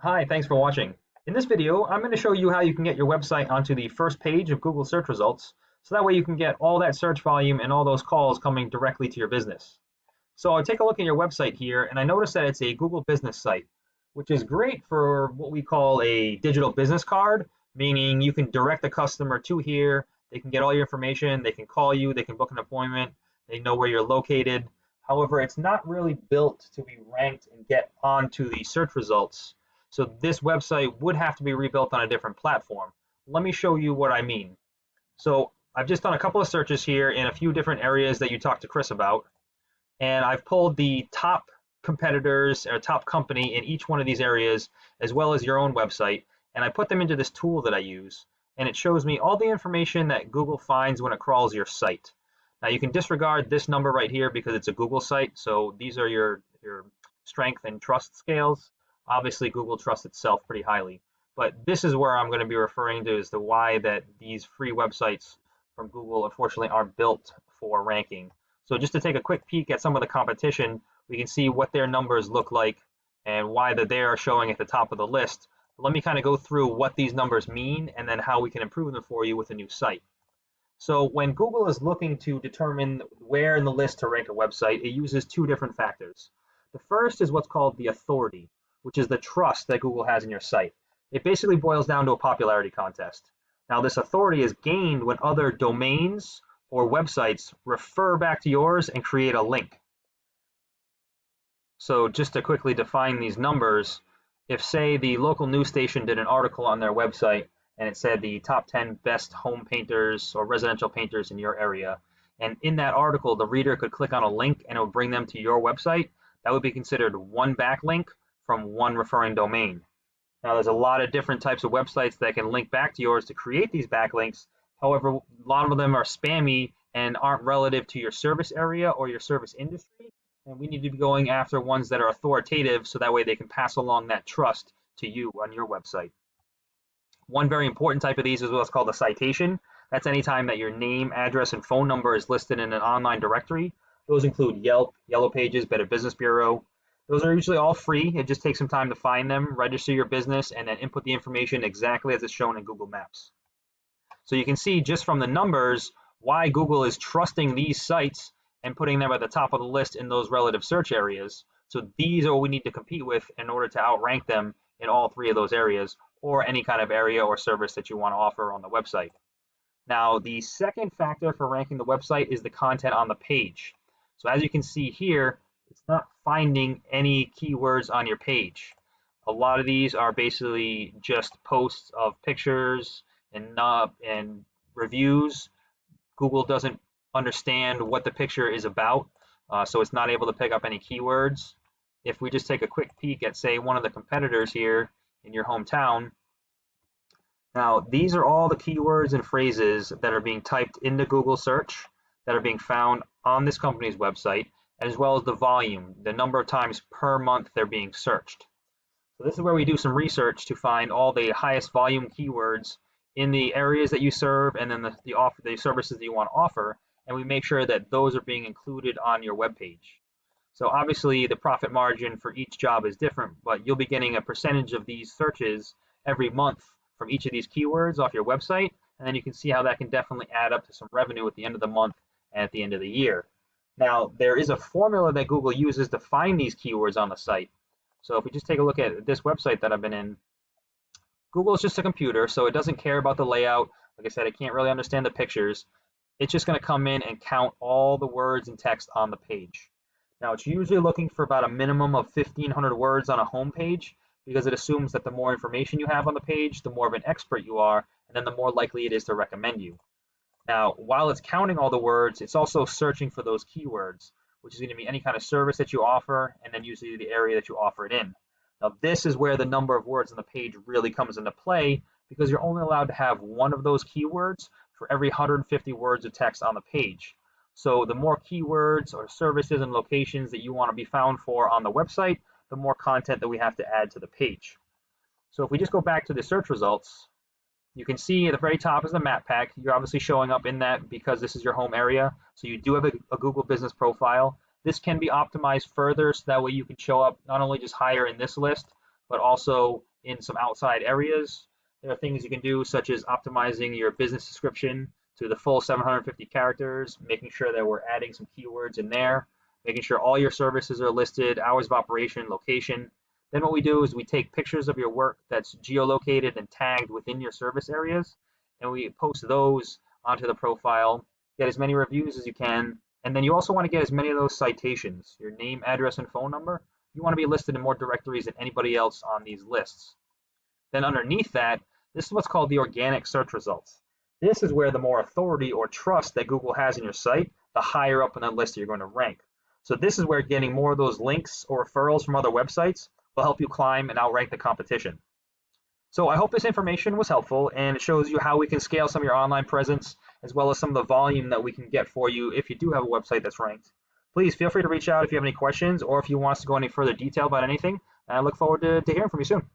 Hi, thanks for watching. In this video, I'm going to show you how you can get your website onto the first page of Google search results, so that way you can get all that search volume and all those calls coming directly to your business. So I'll take a look at your website here, and I notice that it's a Google business site, which is great for what we call a digital business card, meaning you can direct the customer to here, they can get all your information, they can call you, they can book an appointment, they know where you're located. However, it's not really built to be ranked and get onto the search results. So this website would have to be rebuilt on a different platform. Let me show you what I mean. So I've just done a couple of searches here in a few different areas that you talked to Chris about, and I've pulled the top competitors or top company in each one of these areas, as well as your own website, and I put them into this tool that I use, and it shows me all the information that Google finds when it crawls your site. Now you can disregard this number right here because it's a Google site, so these are your strength and trust scales. Obviously, Google trusts itself pretty highly, but this is where I'm going to be referring to as to why that these free websites from Google unfortunately aren't built for ranking. So just to take a quick peek at some of the competition, we can see what their numbers look like and why that they are showing at the top of the list. Let me kind of go through what these numbers mean and then how we can improve them for you with a new site. So when Google is looking to determine where in the list to rank a website, it uses two different factors. The first is what's called the authority, which is the trust that Google has in your site. It basically boils down to a popularity contest. Now, this authority is gained when other domains or websites refer back to yours and create a link. So just to quickly define these numbers, if say the local news station did an article on their website and it said the top 10 best home painters or residential painters in your area, and in that article the reader could click on a link and it would bring them to your website, that would be considered one backlink from one referring domain. Now there's a lot of different types of websites that can link back to yours to create these backlinks. However, a lot of them are spammy and aren't relative to your service area or your service industry. And we need to be going after ones that are authoritative so that way they can pass along that trust to you on your website. One very important type of these is what's called a citation. That's anytime that your name, address, and phone number is listed in an online directory. Those include Yelp, Yellow Pages, Better Business Bureau. Those are usually all free. It just takes some time to find them, register your business, and then input the information exactly as it's shown in Google Maps. So you can see just from the numbers why Google is trusting these sites and putting them at the top of the list in those relative search areas. So these are what we need to compete with in order to outrank them in all three of those areas, or any kind of area or service that you want to offer on the website. Now, the second factor for ranking the website is the content on the page. So as you can see here, it's not finding any keywords on your page. A lot of these are basically just posts of pictures and reviews. Google doesn't understand what the picture is about, so it's not able to pick up any keywords. If we just take a quick peek at, say, one of the competitors here in your hometown, now these are all the keywords and phrases that are being typed into Google search that are being found on this company's website, as well as the volume, the number of times per month they're being searched. So this is where we do some research to find all the highest volume keywords in the areas that you serve and then the services that you want to offer, and we make sure that those are being included on your web page. So obviously the profit margin for each job is different, but you'll be getting a percentage of these searches every month from each of these keywords off your website, and then you can see how that can definitely add up to some revenue at the end of the month and at the end of the year. Now, there is a formula that Google uses to find these keywords on the site. So if we just take a look at this website that I've been in, Google is just a computer, so it doesn't care about the layout. Like I said, it can't really understand the pictures. It's just going to come in and count all the words and text on the page. Now, it's usually looking for about a minimum of 1,500 words on a home page because it assumes that the more information you have on the page, the more of an expert you are, and then the more likely it is to recommend you. Now, while it's counting all the words, it's also searching for those keywords, which is going to be any kind of service that you offer, and then usually the area that you offer it in. Now, this is where the number of words on the page really comes into play because you're only allowed to have one of those keywords for every 150 words of text on the page. So the more keywords or services and locations that you want to be found for on the website, the more content that we have to add to the page. So if we just go back to the search results, you can see at the very top is the map pack. You're obviously showing up in that because this is your home area. So you do have a Google business profile. This can be optimized further so that way you can show up not only just higher in this list, but also in some outside areas. There are things you can do, such as optimizing your business description to the full 750 characters, making sure that we're adding some keywords in there, making sure all your services are listed, hours of operation, location. Then what we do is we take pictures of your work that's geolocated and tagged within your service areas, and we post those onto the profile, get as many reviews as you can, and then you also want to get as many of those citations, your name, address, and phone number. You want to be listed in more directories than anybody else on these lists. Then underneath that, this is what's called the organic search results. This is where the more authority or trust that Google has in your site, the higher up in the list you're going to rank. So this is where getting more of those links or referrals from other websites will help you climb and outrank the competition. So I hope this information was helpful, and it shows you how we can scale some of your online presence, as well as some of the volume that we can get for you if you do have a website that's ranked. Please feel free to reach out if you have any questions or if you want us to go any further detail about anything. And I look forward to hearing from you soon.